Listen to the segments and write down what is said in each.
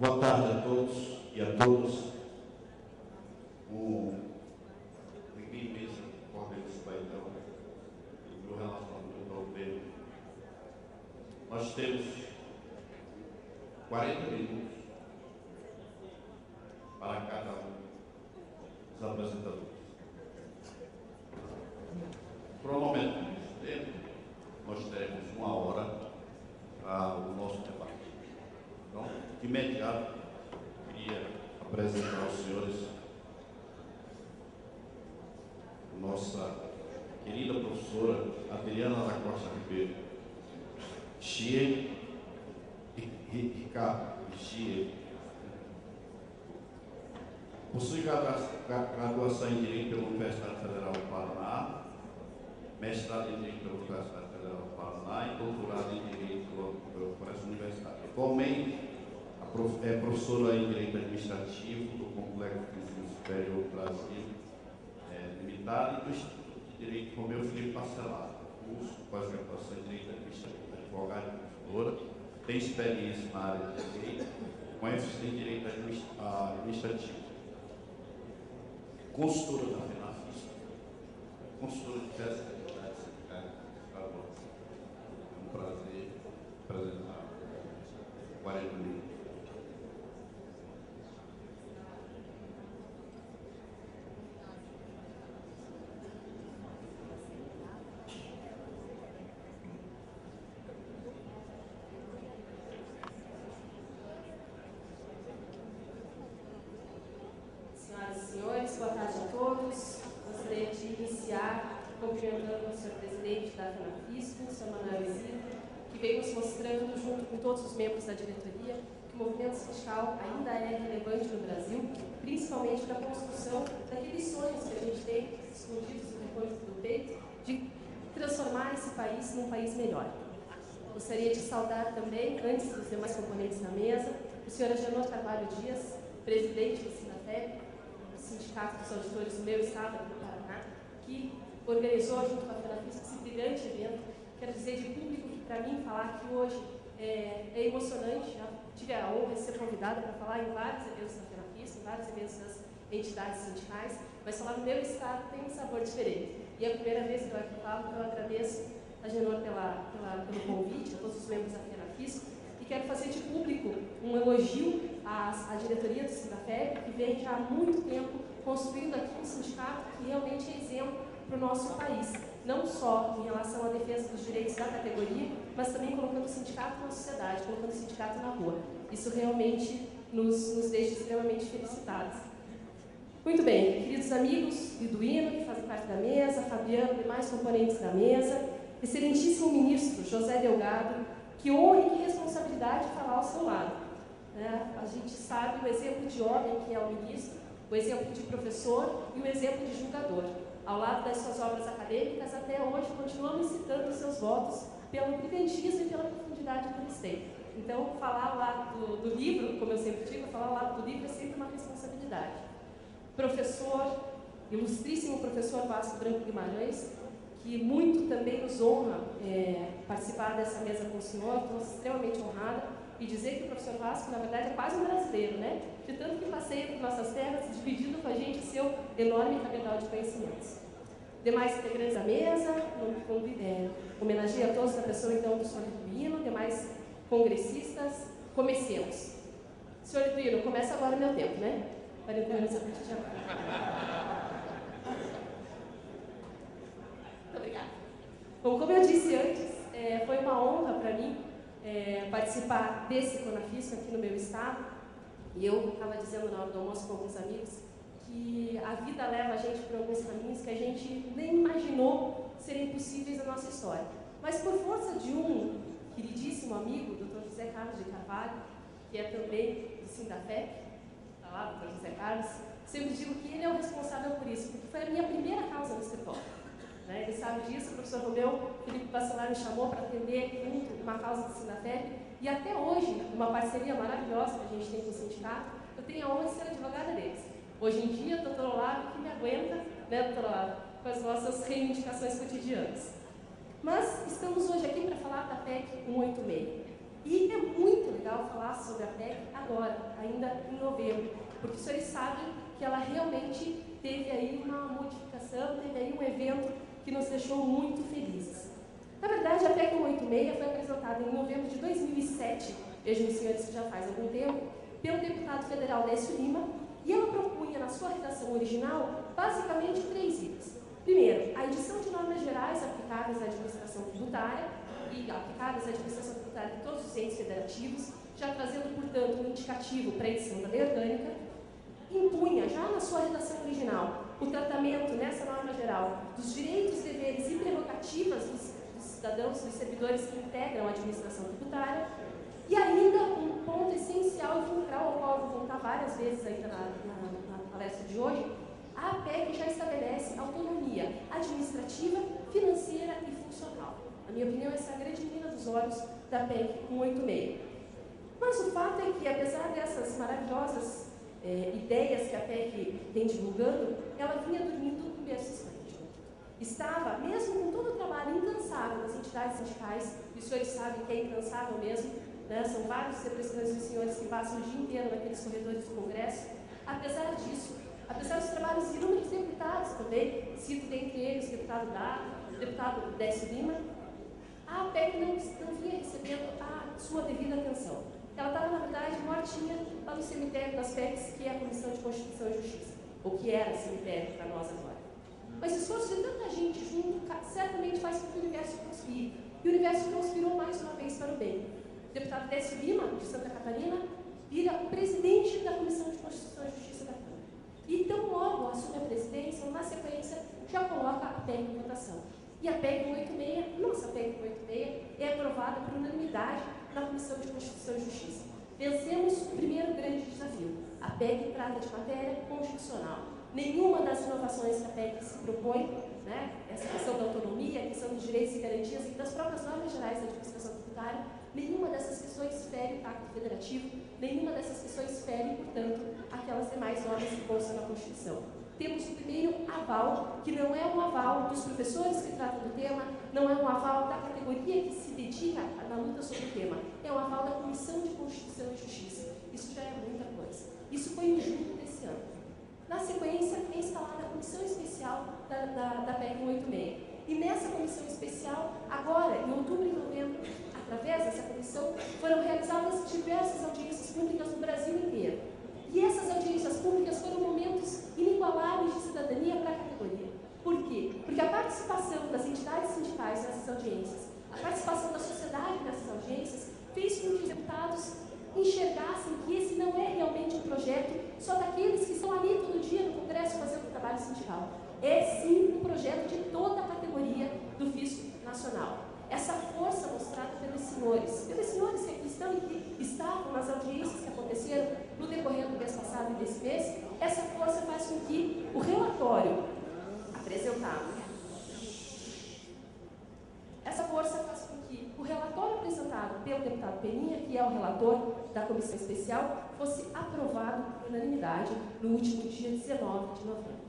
Boa tarde a todos e a todas. Ninguém pensa de participar então do meu relacionamento ao governo. Nós temos 40 minutos para cada um dos apresentadores. Cronometrando esse tempo, nós teremos 1 hora para o nosso debate. Então, de imediato, queria apresentar aos senhores nossa querida professora Adriana da Costa Ribeiro, Ricardo Chia. Possui graduação em Direito pela Universidade Federal do Paraná, mestrado em Direito pela Universidade Federal do Paraná e doutorado em Direito por essa universidade. Atualmente, é professora em Direito Administrativo do Complexo de Ensino Superior do Brasil Limitado e do Instituto de Direito Romeu Felipe Parcelado, curso pós-graduação em Direito Administrativo, advogada e professora, tem experiência na área de Direito, com ênfase em Direito Administrativo. Consultora da FENAFISP, consultora de diversas atividades sindicais estaduais. É um prazer apresentar 40 minutos. Senhoras e senhores, boa tarde a todos. Gostaria de iniciar cumprimentando o senhor presidente da FENAFISP, o senhor Manuel Isidro, que veio nos mostrando, junto com todos os membros da diretoria, que o movimento sindical ainda é relevante no Brasil, principalmente para a construção daqueles sonhos que a gente tem, escondidos no recôndito do peito, de transformar esse país num país melhor. Gostaria de saudar também, antes dos demais componentes da mesa, o senhor Agenor Carvalho Dias, presidente do SINDAFEP, Sindicato dos Auditores do meu estado, do Paraná, que organizou junto com a FENAFISP esse brilhante evento. Quero dizer de público que, para mim, falar que hoje é emocionante. Já tive a honra de ser convidada para falar em vários eventos da FENAFISP, em vários eventos das entidades sindicais, mas falar no meu estado tem um sabor diferente. E é a primeira vez que eu aqui falo, então eu agradeço a Genor pelo convite, a todos os membros da FENAFISP, e quero fazer de público um elogio à diretoria do SINDAFEP, que vem já há muito tempo construindo aqui um sindicato que realmente é exemplo para o nosso país, não só em relação à defesa dos direitos da categoria, mas também colocando o sindicato na sociedade, colocando o sindicato na rua. Isso realmente nos deixa extremamente felicitados. Muito bem, queridos amigos, Liduíno, que fazem parte da mesa, Fabiano e demais componentes da mesa, excelentíssimo ministro José Delgado, que honra e que responsabilidade falar ao seu lado. A gente sabe o exemplo de homem que é o ministro, o exemplo de professor e o exemplo de julgador. Ao lado das suas obras acadêmicas, até hoje, continuamos citando os seus votos pelo brilhantismo e pela profundidade que eles têm. Então, falar ao lado do livro, como eu sempre digo, falar ao lado do livro é sempre uma responsabilidade. Professor, ilustríssimo professor Vasco Branco Guimarães, que muito também nos honra participar dessa mesa com o senhor, estou extremamente honrada, e dizer que o professor Vasco, na verdade, é quase um brasileiro, né? De tanto que passeia por nossas terras, dividindo com a gente o seu enorme cabedal de conhecimentos. Demais integrantes da mesa, homenageia a todos na pessoa, então, do senhor Liduíno, demais congressistas. Comecemos. Senhor Liduíno, começa agora o meu tempo, né? 40 minutos a partir de agora. Muito obrigada. Bom, como eu disse antes, foi uma honra para mim participar desse CONAFISP aqui no meu estado. E eu estava dizendo na hora do almoço com alguns amigos que a vida leva a gente por alguns caminhos que a gente nem imaginou serem possíveis na nossa história. Mas por força de um queridíssimo amigo, o Dr. José Carlos de Carvalho, que é também do SINDAFEP, está lá, Dr. José Carlos, sempre digo que ele é o responsável por isso, porque foi a minha primeira causa no escritório. Ele sabe disso, o professor Romeu Felipe Parcelado me chamou para atender uma causa do SINDAFEP, e até hoje, uma parceria maravilhosa que a gente tem com o sindicato, eu tenho a honra de ser advogada deles. Hoje em dia, o doutor Olavo que me aguenta, né, doutor Olavo, com as nossas reivindicações cotidianas. Mas estamos hoje aqui para falar da PEC 186. E é muito legal falar sobre a PEC agora, ainda em novembro, porque os senhores sabem que ela realmente teve aí uma modificação, teve aí um evento que nos deixou muito felizes. Na verdade, a PEC 186 foi apresentada em novembro de 2007, vejam os senhores que já faz algum tempo, pelo deputado federal Décio Lima, e ela propunha na sua redação original basicamente 3 itens. Primeiro, a edição de normas gerais aplicáveis à administração tributária e aplicáveis à administração tributária de todos os entes federativos, já trazendo, portanto, um indicativo para a edição da lei orgânica. Impunha, já na sua redação original, o tratamento nessa norma geral dos direitos, deveres e prerrogativas dos cidadãos, dos servidores que integram a administração tributária. E ainda um ponto essencial e fulcral, ao qual eu vou voltar várias vezes ainda na palestra de hoje, a PEC já estabelece autonomia administrativa, financeira e funcional. Na minha opinião, essa é a grande menina dos olhos da PEC 186. Mas o fato é que, apesar dessas maravilhosas ideias que a PEC vem divulgando, ela vinha dormindo no berço esplêndido. Estava, mesmo com todo o trabalho incansável das entidades sindicais, e os senhores sabem que é incansável mesmo, né? São vários representantes dos senhores que passam o dia inteiro naqueles corredores do Congresso. Apesar disso, apesar dos trabalhos de inúmeros deputados também, cito dentre eles o deputado Dado, o deputado Décio Lima, a PEC não vinha recebendo a sua devida atenção. Ela estava, na verdade, mortinha lá no cemitério das PECs, que é a Comissão de Constituição e Justiça, ou que era cemitério para nós agora. Mas o esforço de tanta gente junto certamente faz com que o universo conspire. E o universo conspirou mais uma vez para o bem. O deputado Décio Lima, de Santa Catarina, vira o presidente da Comissão de Constituição e Justiça da Câmara. E tão logo assume a presidência, na sequência, já coloca a PEC em votação. E a PEC 186, nossa PEC 186, é aprovada por unanimidade na Comissão de Constituição e Justiça. Vencemos o primeiro grande desafio. A PEC trata de matéria constitucional. Nenhuma das inovações que a PEC se propõe, né, essa questão da autonomia, a questão dos direitos e garantias e das próprias normas gerais da administração tributária, nenhuma dessas questões fere o pacto federativo, nenhuma dessas questões fere, portanto, aquelas demais normas que constam na Constituição. Temos o primeiro aval, que não é um aval dos professores que tratam do tema, não é um aval da categoria que se dedica na luta sobre o tema, é um aval da Comissão de Constituição e Justiça. Isso já é muita coisa. Isso foi em julho desse ano. Na sequência, é instalada a Comissão Especial da PEC 186. E nessa Comissão Especial, agora, em outubro e novembro, através dessa comissão, foram realizadas diversas audiências públicas no Brasil inteiro. E essas audiências públicas foram momentos inigualáveis de cidadania para a categoria. Por quê? Porque a participação das entidades sindicais nessas audiências, a participação da sociedade nessas audiências, fez com que os deputados enxergassem que esse não é realmente um projeto só daqueles que estão ali todo dia no Congresso fazendo o trabalho sindical. É sim um projeto de toda a categoria do Fisco Nacional. Essa força mostrada pelos senhores que aqui estão e que estavam nas audiências que aconteceram no decorrer do mês passado e desse mês, essa força faz com que o relatório apresentado, pelo deputado Peninha, que é o relator da Comissão Especial, fosse aprovado por unanimidade no último dia 19 de novembro.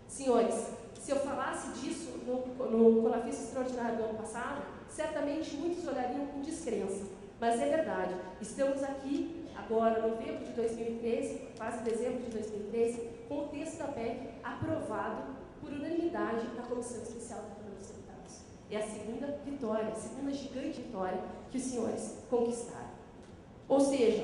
Senhores, se eu falasse disso no Conafis Extraordinário do ano passado, certamente muitos olhariam com descrença. Mas é verdade, estamos aqui agora, em novembro de 2013, quase dezembro de 2013, com o texto da PEC aprovado por unanimidade na Comissão Especial da Câmara dos Deputados. É a segunda vitória, a segunda gigante vitória que os senhores conquistaram. Ou seja,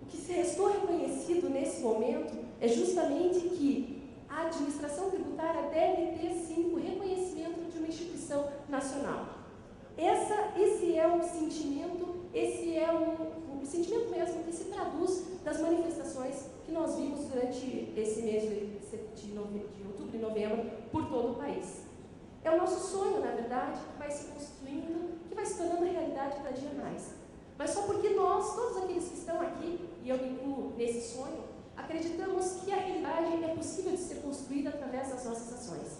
o que se restou reconhecido nesse momento é justamente que a administração tributária deve ter, sim, o reconhecimento de uma instituição nacional. Esse é o sentimento, esse é o sentimento mesmo que se traduz das manifestações que nós vimos durante esse mês de outubro e novembro por todo o país. É o nosso sonho, na verdade, que vai se construindo, que vai se tornando realidade cada dia mais. Mas só porque nós, todos aqueles que estão aqui, e eu me incluo nesse sonho, acreditamos que a realidade é possível de ser construída através das nossas ações.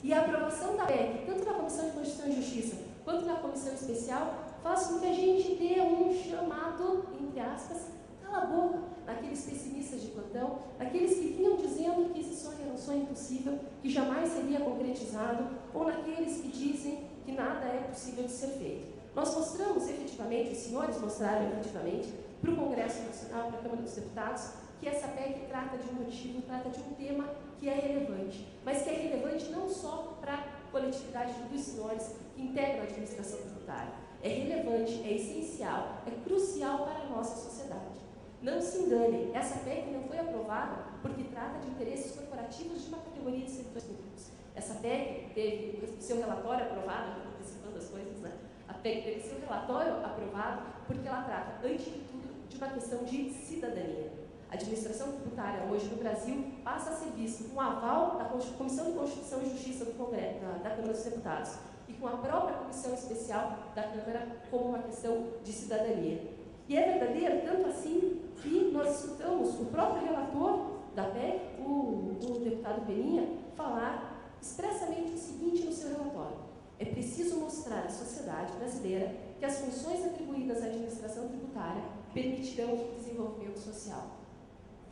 E a aprovação da PEC, tanto na Comissão de Constituição e Justiça, quanto na Comissão Especial, faz com que a gente dê um chamado, entre aspas, cala a boca, naqueles pessimistas de plantão, naqueles que vinham dizendo que esse sonho era um sonho impossível, que jamais seria concretizado, ou naqueles que dizem que nada é possível de ser feito. Nós mostramos efetivamente, os senhores mostraram efetivamente, para o Congresso Nacional, para a Câmara dos Deputados, que essa PEC trata de um motivo, trata de um tema que é relevante, mas que é relevante não só para a coletividade dos senhores que integram a administração tributária. É relevante, é essencial, é crucial para a nossa sociedade. Não se enganem, essa PEC não foi aprovada porque trata de interesses corporativos de uma categoria de servidores públicos. Essa PEC teve o seu relatório aprovado, estou antecipando as coisas, né? A PEC teve seu relatório aprovado porque ela trata, antes de tudo, de uma questão de cidadania. A administração tributária hoje no Brasil passa a ser vista com o aval da Comissão de Constituição e Justiça do Congresso, da Câmara dos Deputados, e com a própria Comissão Especial da Câmara como uma questão de cidadania. E é verdadeiro, tanto assim, que nós escutamos o próprio relator da PEC, o deputado Peninha, falar expressamente o seguinte no seu relatório: é preciso mostrar à sociedade brasileira que as funções atribuídas à administração tributária permitirão o desenvolvimento social.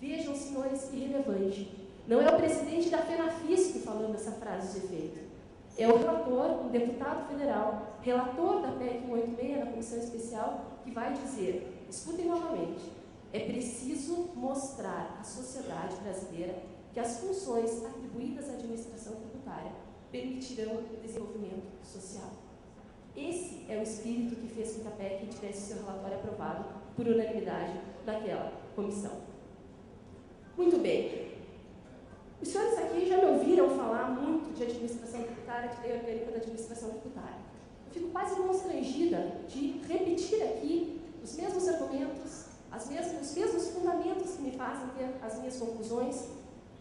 Vejam, senhores, que relevante. Não é o presidente da FENAFISP falando essa frase de efeito. É o relator, um deputado federal, relator da PEC 186, da Comissão Especial, que vai dizer, escutem novamente, é preciso mostrar à sociedade brasileira que as funções atribuídas à administração tributária permitirão o desenvolvimento social. Esse é o espírito que fez com que a PEC tivesse seu relatório aprovado por unanimidade naquela comissão. Muito bem. Os senhores aqui já me ouviram falar muito de administração tributária, de lei orgânica da administração tributária. Eu fico quase constrangida de repetir aqui os mesmos argumentos, os mesmos fundamentos que me fazem ter as minhas conclusões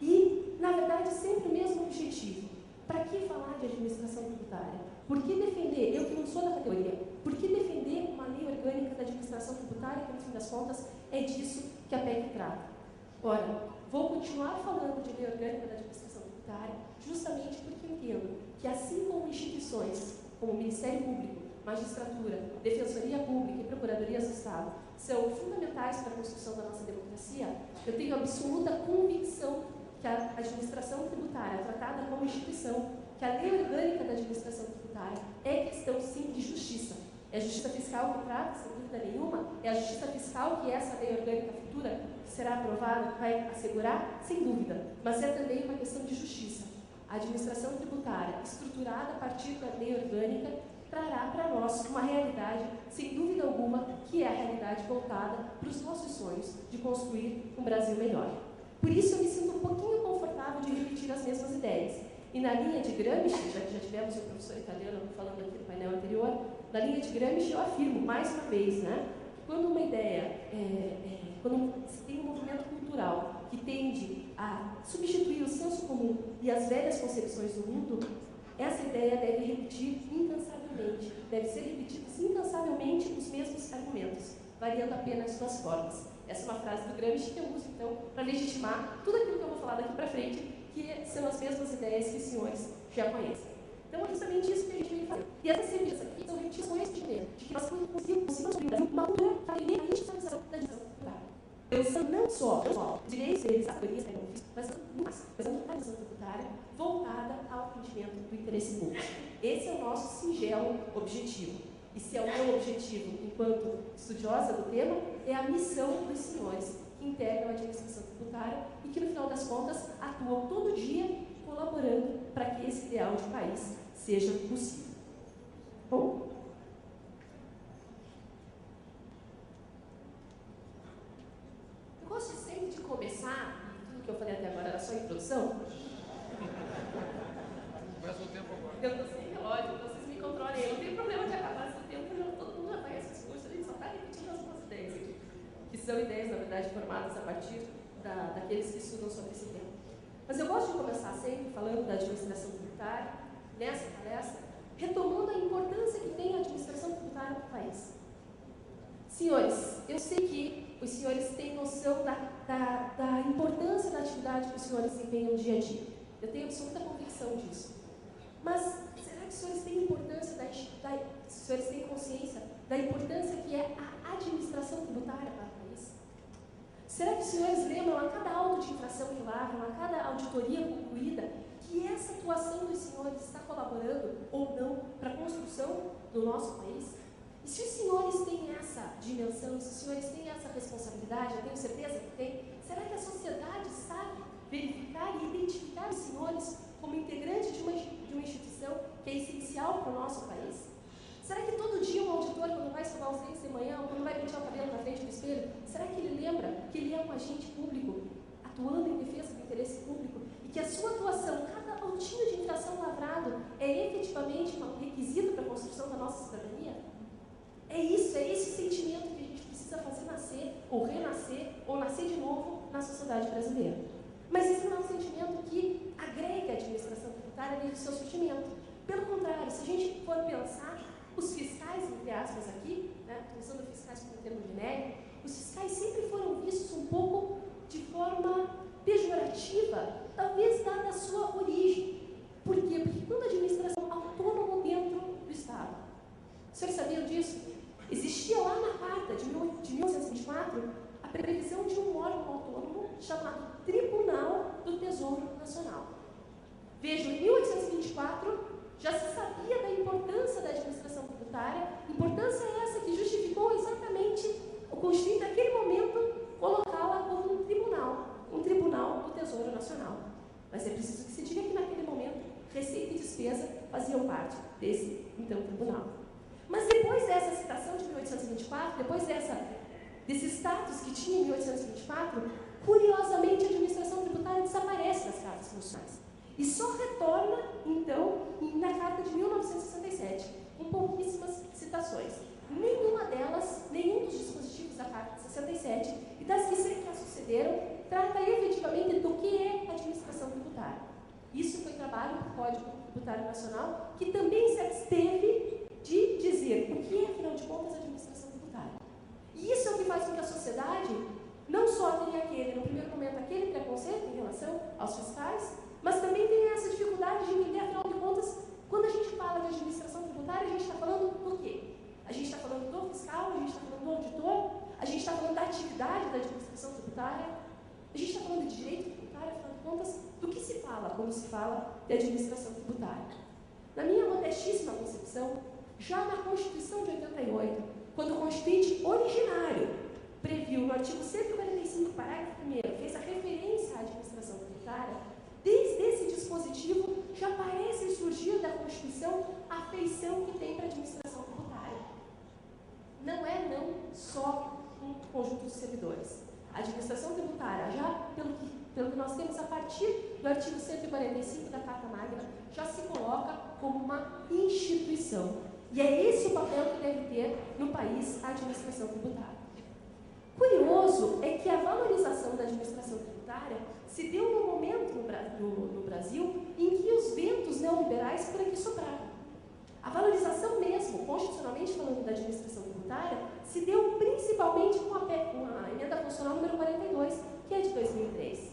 e, na verdade, sempre o mesmo objetivo. Para que falar de administração tributária? Por que defender, eu que não sou da categoria, por que defender uma lei orgânica da administração tributária, que no fim das contas é disso que a PEC trata? Ora, vou continuar falando de lei orgânica da administração tributária justamente porque entendo que, assim como instituições como o Ministério Público, Magistratura, Defensoria Pública e Procuradorias do Estado são fundamentais para a construção da nossa democracia, eu tenho absoluta convicção que a administração tributária, tratada como instituição, que a lei orgânica da administração tributária é questão, sim, de justiça. É a justiça fiscal que trata, sem dúvida nenhuma, é a justiça fiscal que essa lei orgânica futura, que será aprovada, vai assegurar, sem dúvida, mas é também uma questão de justiça. A administração tributária, estruturada a partir da lei orgânica, trará para nós uma realidade, sem dúvida alguma, que é a realidade voltada para os nossos sonhos de construir um Brasil melhor. Por isso eu me sinto um pouquinho confortável de repetir as mesmas ideias. E na linha de Gramsci, já que já tivemos o professor italiano falando aqui no painel anterior, na linha de Gramsci eu afirmo, mais uma vez, né, quando uma ideia, quando se tem um movimento cultural que tende a substituir o senso comum e as velhas concepções do mundo, essa ideia deve repetir incansavelmente, deve ser repetidos incansavelmente os mesmos argumentos, variando apenas suas formas. Essa é uma frase do Gramsci que eu uso, então, para legitimar tudo aquilo que eu vou falar daqui para frente, que são as mesmas ideias que os senhores já conhecem. Então, é justamente isso que a gente vem fazer. E essas sementes aqui são repetidas com esse sentimento de que nós conseguimos construir uma cultura para a institucionalização da administração tributária. Pensando não só os direitos deles, as categorias, mas muito mais, pensando na administração tributária voltada ao atendimento do interesse público. Esse é o nosso singelo objetivo. E se é o meu objetivo, enquanto estudiosa do tema, é a missão dos senhores que integram a administração tributária e que, no final das contas, atuam todo dia colaborando para que esse ideal de país seja possível. Bom, eu gosto sempre de começar, e tudo que eu falei até agora era só introdução. Começa o tempo agora. Eu estou sem relógio, então vocês me controlem. Eu não tenho problema de acabar esse tempo, todo mundo já conhece esse curso, a gente só está repetindo as nossas ideias aqui, que são ideias, na verdade, formadas a partir daqueles que estudam sobre esse tema. Mas eu gosto de começar sempre falando da administração tributária, nessa palestra, retomando a importância que tem a administração tributária para o país. Senhores, eu sei que os senhores têm noção da importância da atividade que os senhores desempenham no dia a dia. Eu tenho absoluta convicção disso. Mas será que os senhores têm importância, os senhores têm consciência da importância que é a administração tributária para o país? Será que os senhores lembram a cada auto de infração que lavram, a cada auditoria concluída, que essa atuação dos senhores está colaborando ou não para a construção do nosso país? E se os senhores têm essa dimensão, se os senhores têm essa responsabilidade, eu tenho certeza que tem, será que a sociedade sabe verificar e identificar os senhores como integrantes de uma instituição que é essencial para o nosso país? Será que todo dia um auditor, quando vai escovar os dentes de manhã, ou quando vai pentear o cabelo na frente do espelho, será que ele lembra que ele é um agente público, atuando em defesa do interesse público, e que a sua atuação, cada pontinho de infração lavrado, é efetivamente um requisito para a construção da nossa cidadania? É isso, é esse sentimento que a gente precisa fazer nascer, ou renascer, ou nascer de novo na sociedade brasileira. Mas esse não é um sentimento que agrega a administração tributária desde o seu surgimento. Pelo contrário, se a gente for pensar, os fiscais, entre aspas aqui, né, usando fiscais como termo genérico, os fiscais sempre foram vistos um pouco de forma pejorativa, talvez dada a sua origem. Por quê? Porque quando a administração é autônoma dentro do Estado. Os senhores sabiam disso? Existia lá na Carta de 1924 a previsão de um órgão autônomo chamado Tribunal do Tesouro Nacional. Vejam, em 1824 já se sabia da importância da administração tributária, importância essa que justificou exatamente o Constituinte naquele momento colocá-la como um tribunal do Tesouro Nacional. Mas é preciso que se diga que naquele momento receita e despesa faziam parte desse, então, tribunal. Mas depois dessa citação de 1824, depois desse status que tinha em 1824, curiosamente a administração tributária desaparece das cartas constitucionais. E só retorna, então, na Carta de 1967, com pouquíssimas citações. Nenhuma delas, nenhum dos dispositivos da Carta de 67 e das que se sucederam, trata efetivamente do que é administração tributária. Isso foi trabalho do Código Tributário Nacional, que também se absteve de dizer o que é, afinal de contas, administração tributária. E isso é o que faz com que a sociedade não só tenha no primeiro momento, aquele preconceito em relação aos fiscais, mas também tem essa dificuldade de entender, afinal de contas, quando a gente fala de administração tributária, a gente está falando do quê? A gente está falando do fiscal, a gente está falando do auditor, a gente está falando da atividade da administração tributária, a gente está falando de direito tributário, afinal de contas, do que se fala quando se fala de administração tributária. Na minha modestíssima concepção, já na Constituição de 88, quando o Constituinte originário previu no artigo 145, parágrafo 1º, fez a referência à administração tributária, desde esse dispositivo já parece surgir da Constituição a feição que tem para a administração tributária. Não é só um conjunto de servidores. A administração tributária, já pelo que nós temos a partir do artigo 145 da Carta Magna, já se coloca como uma instituição. E é esse o papel que deve ter no país a administração tributária. Curioso é que a valorização da administração tributária se deu num momento no Brasil em que os ventos neoliberais por aqui sopraram. A valorização mesmo, constitucionalmente falando da administração tributária, se deu principalmente com a emenda constitucional número 42, que é de 2003.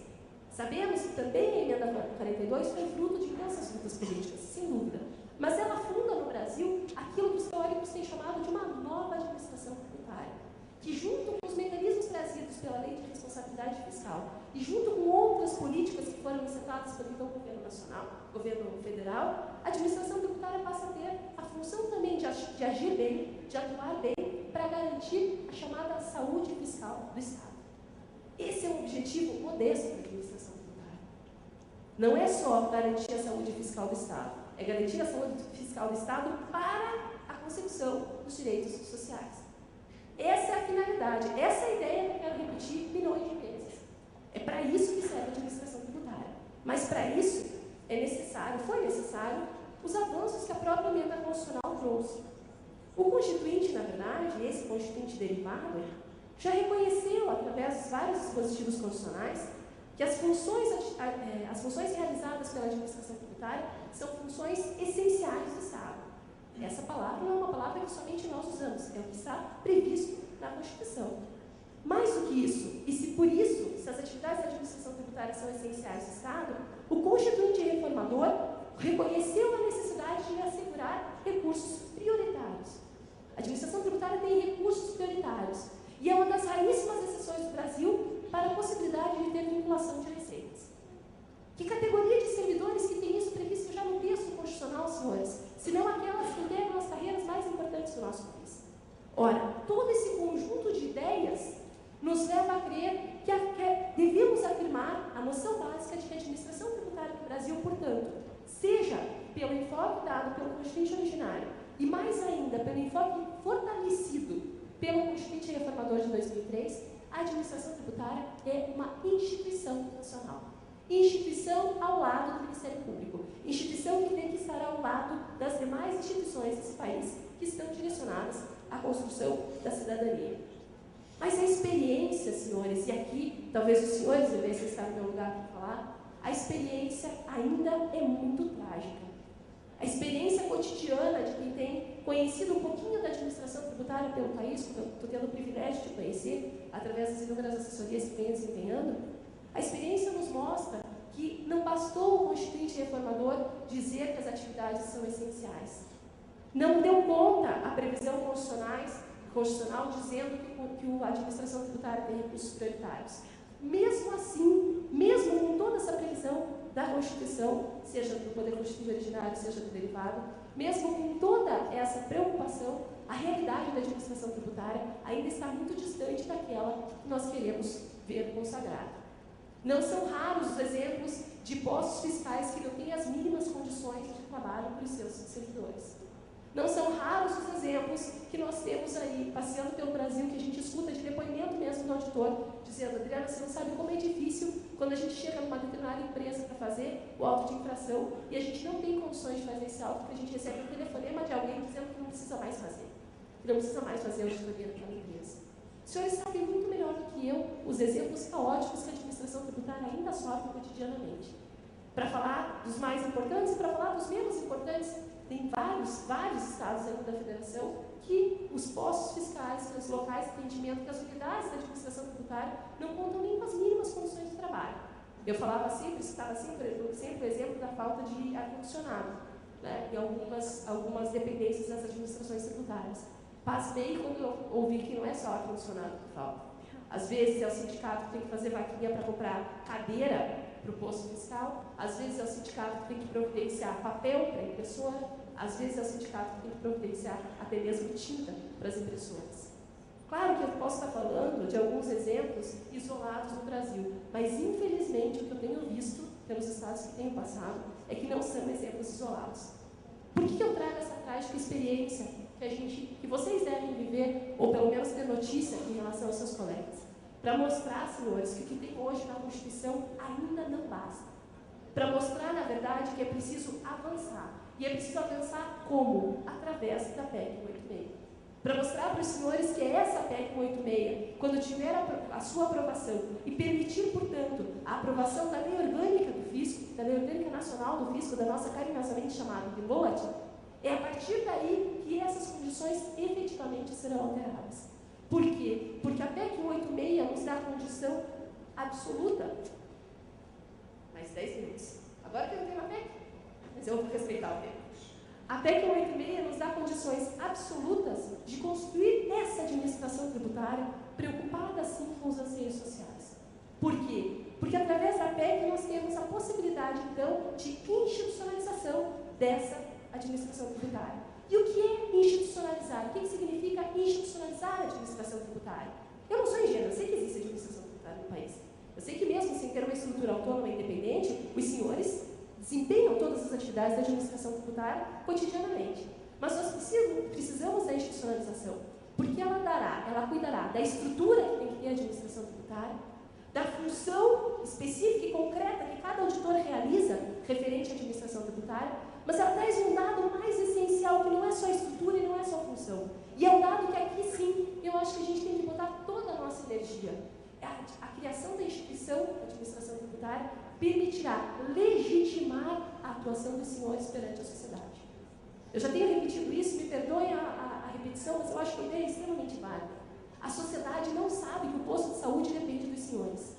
Sabemos que também a emenda 42 foi fruto de imensas lutas políticas, sem dúvida. Mas ela funda no Brasil aquilo que os teóricos têm chamado de uma nova administração tributária, que junto com os mecanismos trazidos pela Lei de Responsabilidade Fiscal e junto com outras políticas que foram incitadas pelo então governo nacional, governo federal, a administração tributária passa a ter a função também de agir bem, de atuar bem, para garantir a chamada saúde fiscal do Estado. Esse é um objetivo modesto da administração tributária. Não é só garantir a saúde fiscal do Estado, é garantir a saúde fiscal do Estado para a consecução dos direitos sociais. Essa é a finalidade, essa é a ideia que eu quero repetir milhões de vezes. É para isso que serve a administração tributária. Mas para isso foi necessário os avanços que a própria emenda constitucional trouxe. O Constituinte, na verdade, esse Constituinte derivado, já reconheceu, através dos vários dispositivos constitucionais, que as funções realizadas pela administração tributária são funções essenciais do Estado. Essa palavra não é uma palavra que somente nós usamos, é o que está previsto na Constituição. Mais do que isso, e se por isso, se as atividades da administração tributária são essenciais do Estado, o Constituinte Reformador reconheceu a necessidade de assegurar recursos prioritários. A administração tributária tem recursos prioritários e é uma das raríssimas exceções do Brasil para a possibilidade de ter vinculação de receitas. Que categoria de servidores que tem isso previsto já no texto constitucional, senhores? Senão aquelas que integram as carreiras mais importantes do nosso país. ver que devemos afirmar a noção básica de que a administração tributária no Brasil, portanto, seja pelo enfoque dado pelo Constituinte originário e, mais ainda, pelo enfoque fortalecido pelo Constituinte Reformador de 2003, a administração tributária é uma instituição nacional. Instituição ao lado do Ministério Público. Instituição que tem que estar ao lado das demais instituições desse país que estão direcionadas à construção da cidadania. Mas a experiência, senhores, e aqui talvez os senhores devessem estar no meu lugar para falar, a experiência ainda é muito trágica. A experiência cotidiana de quem tem conhecido um pouquinho da administração tributária pelo país, como eu estou tendo o privilégio de conhecer, através das inúmeras assessorias que venho desempenhando, a experiência nos mostra que não bastou o Constituinte Reformador dizer que as atividades são essenciais. Não deu conta a previsão constitucional dizendo que a administração tributária tem recursos prioritários. Mesmo assim, mesmo com toda essa previsão da Constituição, seja do Poder Constituinte originário, seja do derivado, mesmo com toda essa preocupação, a realidade da administração tributária ainda está muito distante daquela que nós queremos ver consagrada. Não são raros os exemplos de postos fiscais que não têm as mínimas condições de trabalho para os seus servidores. Não são raros os exemplos que nós temos aí, passeando pelo Brasil, que a gente escuta de depoimento mesmo do auditor, dizendo: Adriana, você não sabe como é difícil quando a gente chega numa determinada empresa para fazer o auto de infração e a gente não tem condições de fazer esse auto, porque a gente recebe um telefonema de alguém dizendo que não precisa mais fazer. Que não precisa mais fazer a auditoria daquela empresa. Os senhores sabem muito melhor do que eu os exemplos caóticos que a administração tributária ainda sofre cotidianamente. Para falar dos mais importantes e para falar dos menos importantes, tem vários estados dentro da federação que os postos fiscais, que os locais de atendimento, que as unidades da administração tributária não contam nem com as mínimas condições de trabalho. Eu falava sempre, citava sempre o exemplo da falta de ar-condicionado, né, em algumas dependências das administrações tributárias. Pasmei quando eu ouvi que não é só ar-condicionado que falta. Às vezes é o sindicato que tem que fazer vaquinha para comprar cadeira para o posto fiscal, às vezes é o sindicato que tem que providenciar papel para a impressora, às vezes é o sindicato que tem que providenciar até mesmo tinta para as impressoras. Claro que eu posso estar falando de alguns exemplos isolados no Brasil, mas infelizmente o que eu tenho visto pelos estados que tenho passado é que não são exemplos isolados. Por que eu trago essa trágica experiência que vocês devem viver, ou pelo menos ter notícia em relação aos seus colegas? Para mostrar, senhores, que o que tem hoje na Constituição ainda não basta. Para mostrar, na verdade, que é preciso avançar. E é preciso avançar como? Através da PEC 186. Para mostrar para os senhores que essa PEC 186, quando tiver a sua aprovação e permitir, portanto, a aprovação da lei orgânica do fisco, da lei orgânica nacional do fisco, da nossa carinhosamente chamada de LOAT, é a partir daí que essas condições efetivamente serão alteradas. Por quê? Porque a PEC 186 nos dá a condição absoluta. Mais 10 minutos. Agora que eu não tenho a PEC, mas eu vou respeitar o tempo. A PEC 186 nos dá condições absolutas de construir essa administração tributária preocupada, sim, com os anseios sociais. Por quê? Porque através da PEC nós temos a possibilidade, então, de institucionalização dessa administração tributária. E o que é institucionalizar? O que significa institucionalizar a administração tributária? Eu não sou ingênua, eu sei que existe administração tributária no país. Eu sei que mesmo sem ter uma estrutura autônoma e independente, os senhores desempenham todas as atividades da administração tributária cotidianamente. Mas nós precisamos da institucionalização, porque ela cuidará da estrutura que tem que ter a administração tributária, da função específica e concreta que cada auditor realiza referente à administração tributária, mas ela traz um dado mais essencial, que não é só estrutura e não é só função. E é um dado que aqui sim, eu acho que a gente tem que botar toda a nossa energia. A criação da instituição da administração tributária permitirá legitimar a atuação dos senhores perante a sociedade. Eu já tenho repetido isso, me perdoem a repetição, mas eu acho que a ideia é extremamente válida. A sociedade não sabe que o posto de saúde depende dos senhores.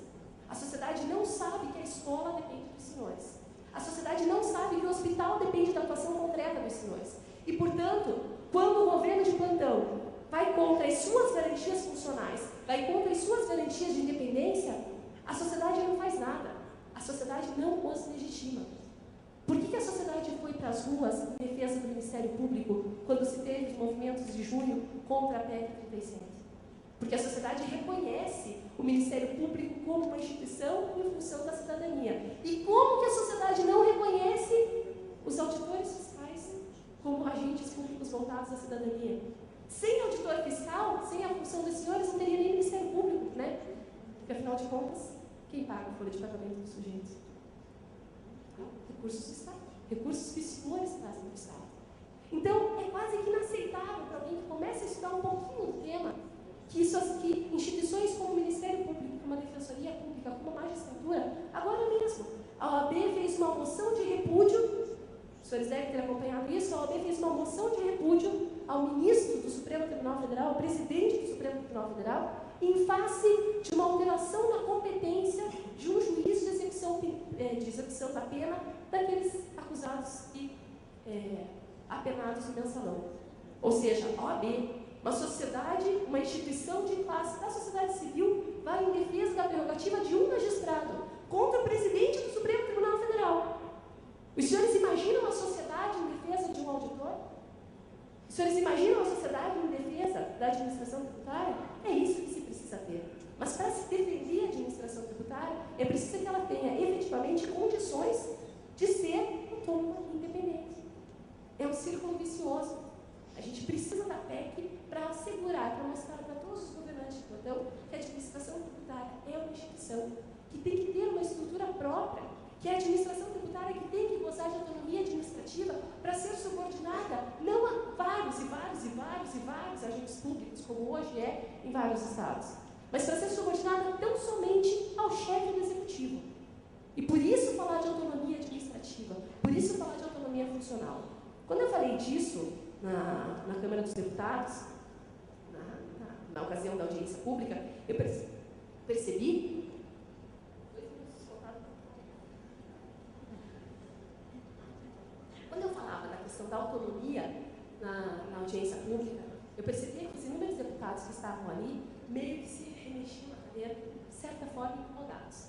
A sociedade não sabe que a escola depende dos senhores. A sociedade não sabe que o hospital depende da atuação concreta dos senhores. E, portanto, quando o governo de plantão vai contra as suas garantias funcionais, vai contra as suas garantias de independência, a sociedade não faz nada. A sociedade não os legitima. Por que a sociedade foi para as ruas em defesa do Ministério Público quando se teve os movimentos de junho contra a PEC 37? Porque a sociedade reconhece o Ministério Público como uma instituição em função da cidadania. E como que a sociedade não reconhece os auditores fiscais como agentes públicos voltados à cidadania? Sem auditor fiscal, sem a função dos senhores, não teria nem Ministério Público, né? Porque, afinal de contas, quem paga a folha de pagamento dos sujeitos? Recursos do Estado. Recursos que os senhores trazem do Estado. Então, é quase que inaceitável para alguém que comece a estudar um pouquinho do tema que instituições como o Ministério Público, como a Defensoria Pública, como a Magistratura, agora mesmo, a OAB fez uma moção de repúdio, os senhores devem ter acompanhado isso, a OAB fez uma moção de repúdio ao ministro do Supremo Tribunal Federal, ao presidente do Supremo Tribunal Federal, em face de uma alteração na competência de um juiz de execução da pena daqueles acusados e apenados no mensalão. Ou seja, a OAB, uma sociedade, uma instituição de classe da sociedade civil, vai em defesa da prerrogativa de um magistrado contra o presidente do Supremo Tribunal Federal. Os senhores imaginam a sociedade em defesa de um auditor? Os senhores imaginam a sociedade em defesa da administração tributária? É isso que se precisa ter. Mas para se defender a administração tributária, é preciso que ela tenha efetivamente condições de ser autônoma e independente. É um círculo vicioso. A gente precisa da PEC para assegurar, para mostrar para todos os governantes de plantão que a administração tributária é uma instituição que tem que ter uma estrutura própria, que é a administração tributária que tem que gozar de autonomia administrativa para ser subordinada não a vários agentes públicos, como hoje é em vários estados, mas para ser subordinada tão somente ao chefe do executivo. E por isso falar de autonomia administrativa, por isso falar de autonomia funcional. Quando eu falei disso na Câmara dos Deputados, na ocasião da audiência pública, eu percebi. Quando eu falava da questão da autonomia na audiência pública, eu percebi que os inúmeros deputados que estavam ali meio que se remexiam na cadeira, de certa forma, incomodados.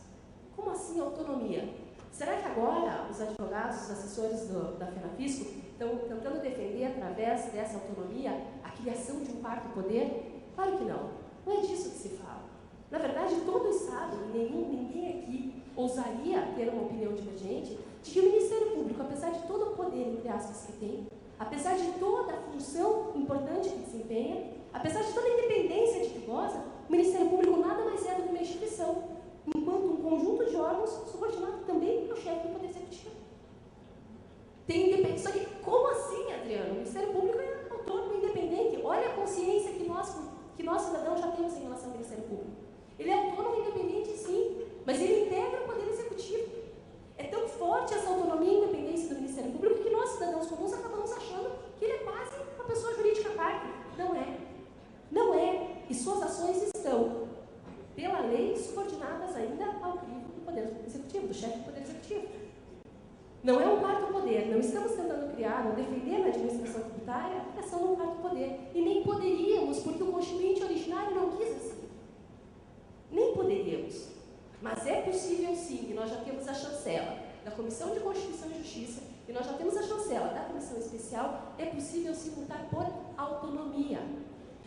Como assim autonomia? Será que agora os advogados, os assessores da FENAFISCO estão tentando defender, através dessa autonomia, a criação de um quarto poder? Claro que não. Não é disso que se fala. Na verdade, todo o Estado, ninguém aqui ousaria ter uma opinião divergente de que o Ministério Público, apesar de todo o poder, entre aspas, que tem, apesar de toda a função importante que desempenha, apesar de toda a independência de que goza, o Ministério Público nada mais é do que uma instituição, enquanto um conjunto de órgãos subordinado também ao chefe do Poder Executivo. Tem independência. Só que, como assim, Adriano? O Ministério Público é autônomo e independente. Olha a consciência que nós cidadãos já temos em relação ao Ministério Público. Ele é autônomo e independente, sim, mas ele integra o Poder Executivo. É tão forte essa autonomia e independência do Ministério Público que nós, cidadãos comuns, acabamos achando que ele é quase uma pessoa jurídica à parte. Não é. Não é. E suas ações estão, pela lei, subordinadas ainda ao crivo do Poder Executivo, do chefe do Poder Executivo. Não é um quarto poder. Não estamos tentando criar ou defender na administração tributária a criação de um quarto poder. E nem poderíamos, porque o constituinte originário não quis assim. Nem poderíamos. Mas é possível sim, e nós já temos a chancela da Comissão de Constituição e Justiça, e nós já temos a chancela da Comissão Especial, é possível sim lutar por autonomia.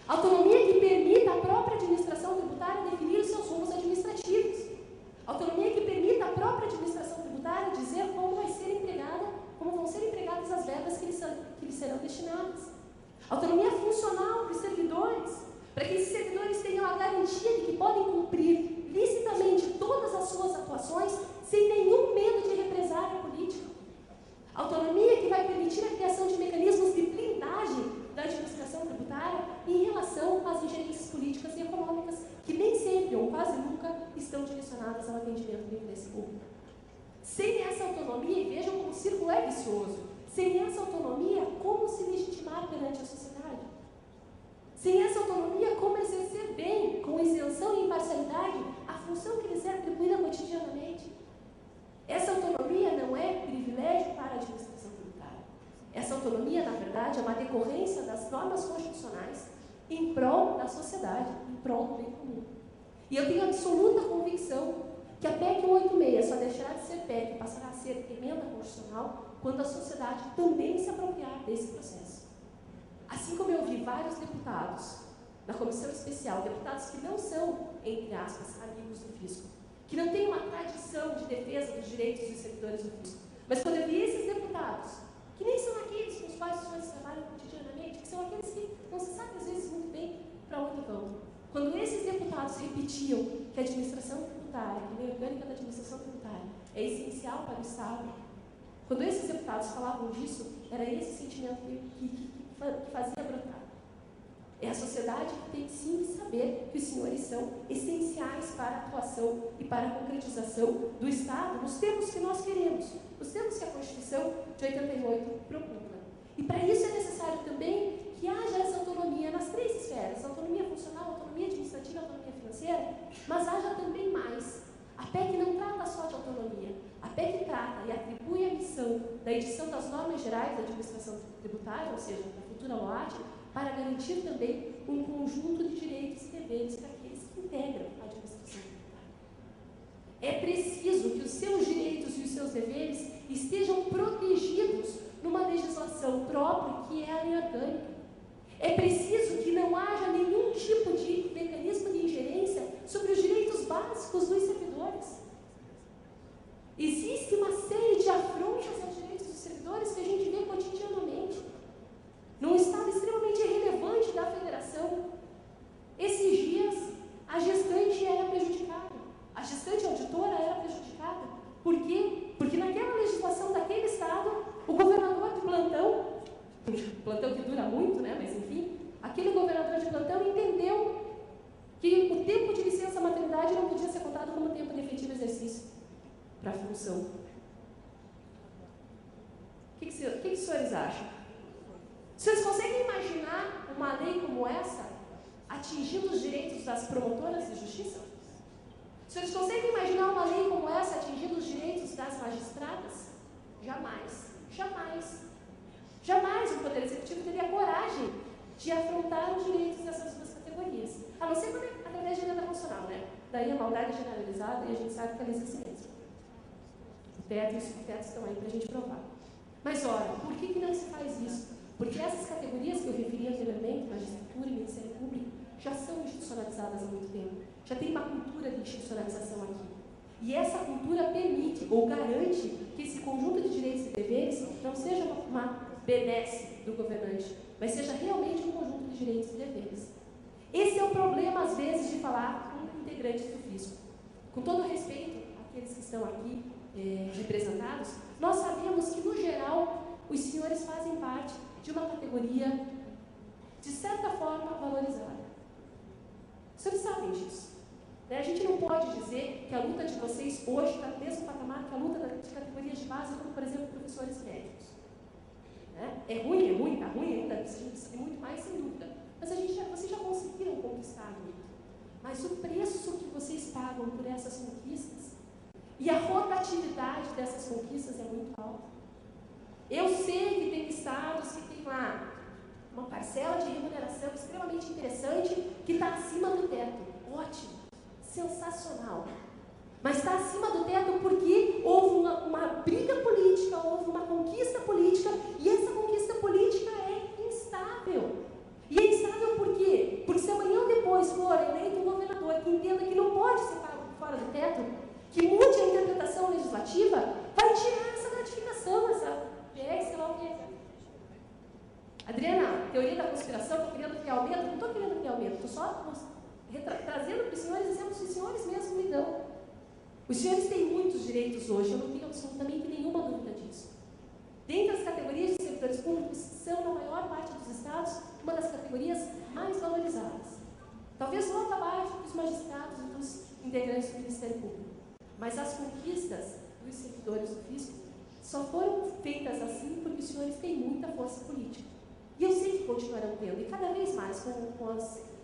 Autonomia que permita à própria administração tributária definir os seus rumos administrativos. Autonomia que permita à própria administração tributária dizer como vai ser empregada, como vão ser empregadas as verbas que lhes serão destinadas. Autonomia funcional para os servidores, para que esses servidores tenham a garantia de que podem cumprir licitamente todas as suas atuações sem nenhum medo de represália política. Autonomia que vai permitir a criação de mecanismos de blindagem da administração tributária em relação às ingerências políticas e econômicas que nem sempre ou quase nunca estão direcionadas ao atendimento do interesse público. Sem essa autonomia, e vejam como o círculo é vicioso, sem essa autonomia, como se legitimar perante a sociedade? Sem essa autonomia, como exercer bem, com isenção e imparcialidade, a função que lhes é atribuída cotidianamente? Essa autonomia não é privilégio para a administração tributária. Essa autonomia, na verdade, é uma decorrência das normas constitucionais em prol da sociedade, em prol do bem comum. E eu tenho absoluta convicção que a PEC 186 só deixará de ser PEC e passará a ser emenda constitucional quando a sociedade também se apropriar desse processo. Assim como eu vi vários deputados na comissão especial, deputados que não são, entre aspas, amigos do fisco, que não têm uma tradição de defesa dos direitos dos servidores do fisco. Mas quando eu vi esses deputados, que nem são aqueles com os quais os senhores trabalham cotidianamente, que são aqueles que não se sabe às vezes muito bem para onde vão. Quando esses deputados repetiam que a administração tributária, que a lei orgânica da administração tributária é essencial para o Estado, quando esses deputados falavam disso, era esse sentimento que fazia brotar. É a sociedade que tem sim que saber que os senhores são essenciais para a atuação e para a concretização do Estado nos termos que nós queremos, nos termos que a Constituição de 88 propugna. E para isso é necessário também que haja essa autonomia nas três esferas, autonomia funcional, autonomia administrativa, autonomia financeira, mas haja também mais. A PEC não trata só de autonomia, a PEC trata e atribui a missão da edição das normas gerais da administração tributária, ou seja, da futura LOAD, para garantir também um conjunto de direitos e deveres para aqueles que integram a administração tributária. É preciso que os seus direitos e os seus deveres estejam protegidos numa legislação própria, que é a lei orgânica. É preciso que não haja nenhum tipo de mecanismo de ingerência sobre os direitos básicos dos servidores. Existe uma série de afrontas aos direitos dos servidores que a gente vê cotidianamente. Num estado extremamente irrelevante da federação, esses dias a gestante era prejudicada, a gestante auditora era prejudicada. Por quê? Porque naquela legislação daquele estado, o governador de plantão que dura muito, né? Mas enfim, aquele governador de plantão entendeu que o tempo de licença maternidade não podia ser contado como tempo de efetivo exercício para a função. O que os senhores acham? Vocês conseguem imaginar uma lei como essa atingindo os direitos das promotoras de justiça? Vocês conseguem imaginar uma lei como essa atingindo os direitos das magistradas? Jamais. Jamais. Jamais o Poder Executivo teria coragem de afrontar os direitos dessas duas categorias. A não ser através de emenda constitucional, né? Daí a maldade generalizada e a gente sabe que ela existe mesmo. O teto e os subtetos estão aí para a gente provar. Mas, olha, por que não se faz isso? Porque essas categorias que eu referi anteriormente, magistratura e Ministério Público, já são institucionalizadas há muito tempo. Já tem uma cultura de institucionalização aqui. E essa cultura permite ou garante que esse conjunto de direitos e deveres não seja uma benesse do governante, mas seja realmente um conjunto de direitos e deveres. Esse é o problema, às vezes, de falar com integrantes do fisco. Com todo respeito àqueles que estão aqui representados, nós sabemos que, no geral, os senhores fazem parte de uma categoria, de certa forma, valorizada. Os senhores sabem disso. A gente não pode dizer que a luta de vocês hoje está no mesmo patamar que a luta de categorias de base, como, por exemplo, professores médicos. É ruim, está ruim ainda, a gente precisa de muito mais, sem dúvida. Mas vocês já conseguiram conquistar muito. Mas o preço que vocês pagam por essas conquistas e a rotatividade dessas conquistas é muito alta. Eu sei que tem estados que tem lá uma parcela de remuneração extremamente interessante que está acima do teto. Ótimo, sensacional. Mas está acima do teto porque houve uma briga política, houve uma conquista política, e essa conquista política é instável. E é instável por quê? Porque se amanhã ou depois for eleito um governador que entenda que não pode ser pago fora do teto, que mude a interpretação legislativa, vai tirar essa gratificação, essa PEC, sei lá o quê. Adriana, teoria da conspiração, estou querendo criar medo? Não estou querendo criar medo, estou só trazendo para os senhores exemplos que os senhores mesmos me dão. Os senhores têm muitos direitos hoje, eu não tenho absolutamente nenhuma dúvida disso. Dentre as categorias de servidores públicos, são, na maior parte dos estados, uma das categorias mais valorizadas. Talvez logo abaixo dos magistrados e dos integrantes do Ministério Público. Mas as conquistas dos servidores do fisco só foram feitas assim porque os senhores têm muita força política. E eu sei que continuarão tendo, e cada vez mais,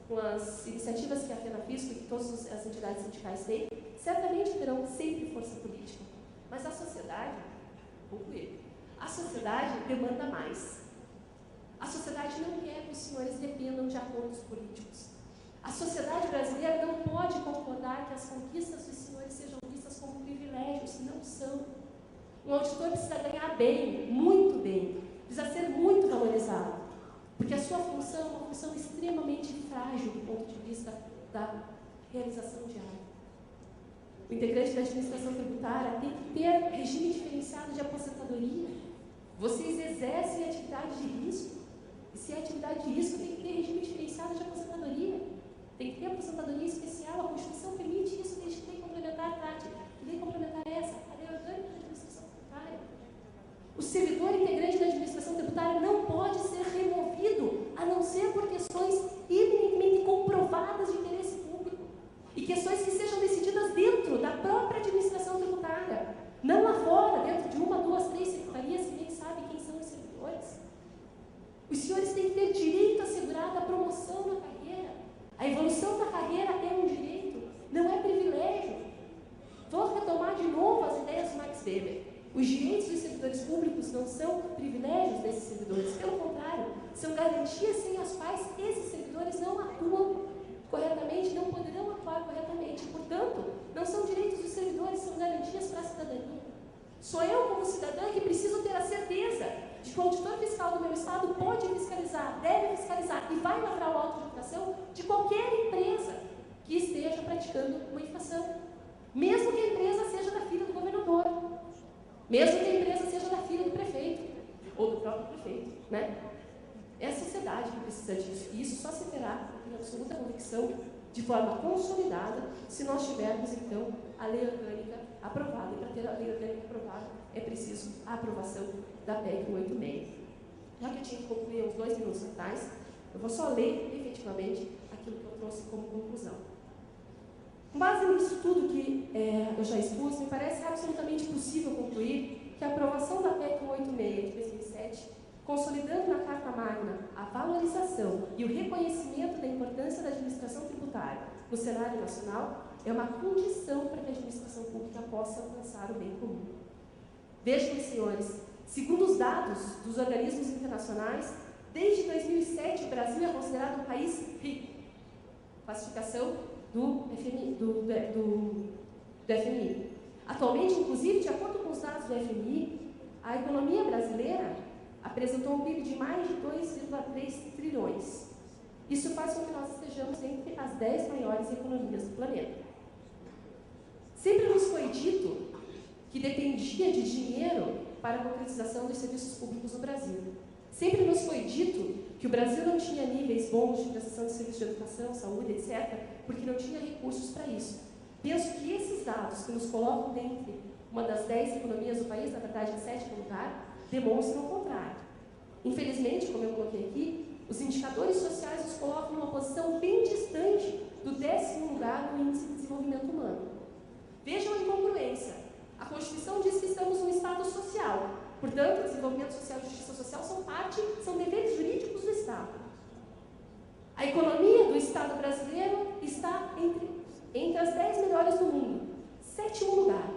com as iniciativas que a FENAFISCO e que todas as entidades sindicais têm, certamente terão sempre força política. Mas a sociedade, a sociedade demanda mais. A sociedade não quer que os senhores dependam de acordos políticos. A sociedade brasileira não pode concordar que as conquistas dos senhores sejam vistas como privilégios, não são. Um auditor precisa ganhar bem, muito bem, precisa ser muito valorizado. Porque a sua função é uma função extremamente frágil do ponto de vista da realização diária. O integrante da administração tributária tem que ter regime diferenciado de aposentadoria. Vocês exercem atividade de risco. E se é atividade de risco, tem que ter regime diferenciado de aposentadoria. Tem que ter aposentadoria especial. A Constituição permite isso desde que lei complementar trate. Que lei complementar é essa? A lei orgânica da administração tributária. O servidor integrante da administração tributária não pode ser removido, a não ser por questões eminentemente comprovadas de interesse público. E questões que sejam decididas dentro da própria administração tributária. Não lá fora, dentro de 1, 2, 3 secretarias que nem sabem quem são os servidores. Os senhores têm que ter direito assegurado à promoção na carreira. A evolução da carreira é um direito, não é privilégio. Vou retomar de novo as ideias do Max Weber. Os direitos dos servidores públicos não são privilégios desses servidores, pelo contrário, são garantias sem as quais esses servidores não atuam corretamente, não poderão atuar corretamente. Portanto, não são direitos dos servidores, são garantias para a cidadania. Sou eu, como cidadã, que preciso ter a certeza de que o auditor fiscal do meu estado pode fiscalizar, deve fiscalizar e vai lavrar o auto de infração de qualquer empresa que esteja praticando uma infração. Mesmo que a empresa seja da filha do governador. Mesmo que a empresa seja da filha do prefeito, ou do próprio prefeito, né? É a sociedade que precisa disso. E isso só se terá, com absoluta convicção, de forma consolidada, se nós tivermos, então, a lei orgânica aprovada. E para ter a lei orgânica aprovada, é preciso a aprovação da PEC 186. Já que eu tinha que concluir uns 2 minutos atrás, eu vou só ler, efetivamente, aquilo que eu trouxe como conclusão. Com base nisso tudo que eu já expus, me parece absolutamente possível concluir que a aprovação da PEC 186 de 2007, consolidando na Carta Magna a valorização e o reconhecimento da importância da administração tributária no cenário nacional, é uma condição para que a administração pública possa alcançar o bem comum. Vejam, senhores, segundo os dados dos organismos internacionais, desde 2007 o Brasil é considerado um país rico. Classificação do FMI. Atualmente, inclusive, de acordo com os dados do FMI, a economia brasileira apresentou um PIB de mais de 2,3 trilhões. Isso faz com que nós estejamos entre as 10 maiores economias do planeta. Sempre nos foi dito que dependia de dinheiro para a concretização dos serviços públicos no Brasil. Sempre nos foi dito que o Brasil não tinha níveis bons de prestação de serviços de educação, saúde, etc., porque não tinha recursos para isso. Penso que esses dados que nos colocam dentre uma das 10 economias do país, na verdade, em 7º lugar, demonstram o contrário. Infelizmente, como eu coloquei aqui, os indicadores sociais nos colocam numa posição bem distante do 10º lugar no Índice de Desenvolvimento Humano. Vejam a incongruência. A Constituição diz que estamos num Estado social. Portanto, desenvolvimento social e justiça social são deveres jurídicos do Estado. A economia do Estado brasileiro está entre as 10 melhores do mundo, 7º lugar.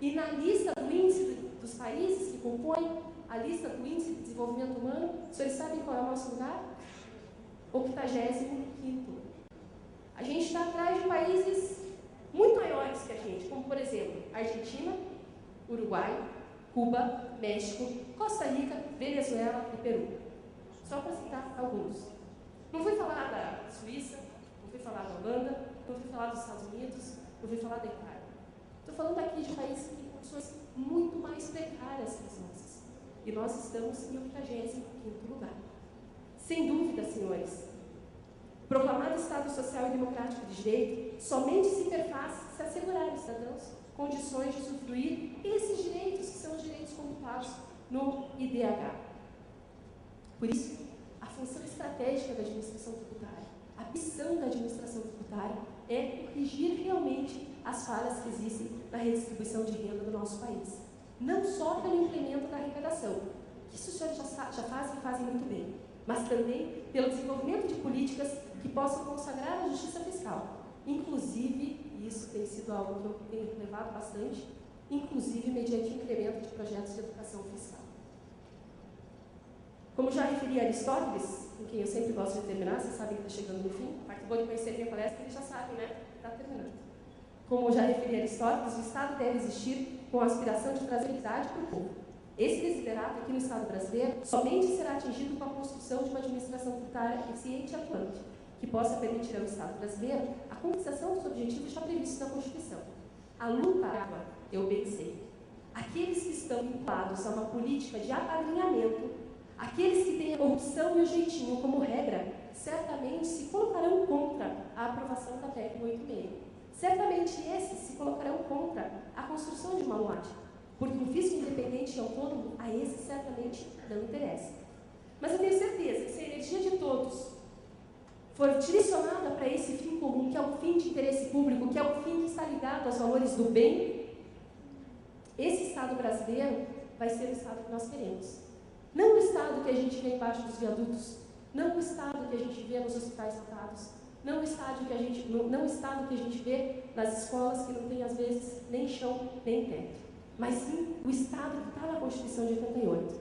E na lista do índice dos países que compõem a lista do índice de desenvolvimento humano, os senhores sabem qual é o nosso lugar? 85º. A gente está atrás de países muito maiores que a gente, como, por exemplo, Argentina, Uruguai, Cuba, México, Costa Rica, Venezuela e Peru. Só para citar alguns. Não fui falar da Suíça, não fui falar da Holanda, não fui falar dos Estados Unidos, não fui falar da Itália. Estou falando aqui de países que têm condições muito mais precárias que as nossas. E nós estamos em 85º lugar. Sem dúvida, senhores, proclamado Estado Social e Democrático de Direito somente se perfaz se assegurar aos cidadãos condições de usufruir esses direitos, que são os direitos contemplados no IDH. Por isso, a função estratégica da administração tributária, a missão da administração tributária é corrigir realmente as falhas que existem na redistribuição de renda do nosso país. Não só pelo implemento da arrecadação, que isso os senhores já fazem e fazem muito bem, mas também pelo desenvolvimento de políticas que possam consagrar a justiça fiscal. Inclusive, e isso tem sido algo que eu tenho levado bastante, inclusive mediante o incremento de projetos de educação fiscal. Como já referi a Aristóteles, com quem eu sempre gosto de terminar, vocês sabem que está chegando no fim, a parte boa de conhecer minha palestra, eles já sabem, né? Está terminando. Como já referi a Aristóteles, o Estado deve existir com a aspiração de trazer equidade para o povo. Esse desiderato aqui no Estado brasileiro somente será atingido com a construção de uma administração tributária eficiente e atuante, que possa permitir ao Estado brasileiro a conquistação dos objetivos já previstos na Constituição. A luta à água, eu bem sei. Aqueles que estão vinculados a uma política de apadrinhamento, aqueles que têm a corrupção e o jeitinho como regra, certamente se colocarão contra a aprovação da PEC 186. Certamente esses se colocarão contra a construção de uma LOAD, porque um fisco independente e autônomo a esse certamente não interessa. Mas eu tenho certeza que se a energia de todos for direcionada para esse fim comum, que é um fim de interesse público, que é um fim que está ligado aos valores do bem, esse Estado brasileiro vai ser o Estado que nós queremos. Não o Estado que a gente vê embaixo dos viadutos, não o Estado que a gente vê nos hospitais lotados, não o Estado que a gente vê nas escolas que não tem, às vezes, nem chão, nem teto, mas sim o Estado que está na Constituição de 88.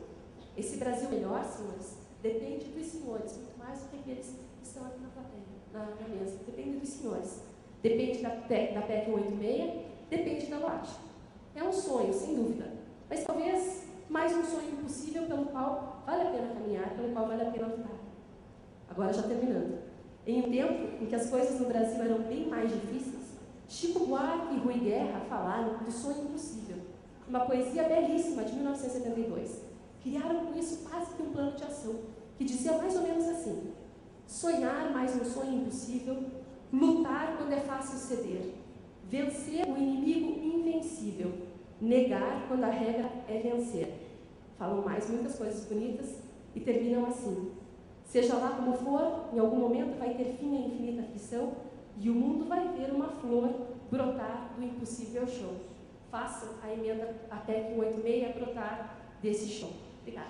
Esse Brasil melhor, senhores, depende dos senhores, muito mais do que aqueles que estão aqui na plateia, na mesa. Depende dos senhores. Depende da PEC 186, depende da LOAD. É um sonho, sem dúvida, mas talvez mais um sonho impossível pelo qual vale a pena caminhar, pelo qual vale a pena lutar. Agora, já terminando. Em um tempo em que as coisas no Brasil eram bem mais difíceis, Chico Buarque e Rui Guerra falaram do sonho impossível. Uma poesia belíssima de 1972. Criaram com isso quase que um plano de ação, que dizia mais ou menos assim: sonhar mais um sonho impossível, lutar quando é fácil ceder, vencer o inimigo invencível, negar quando a regra é vencer. Falam mais muitas coisas bonitas e terminam assim: seja lá como for, em algum momento vai ter fim a infinita aflição e o mundo vai ver uma flor brotar do impossível chão. Façam a emenda, a PEC 186 brotar desse chão. Obrigada.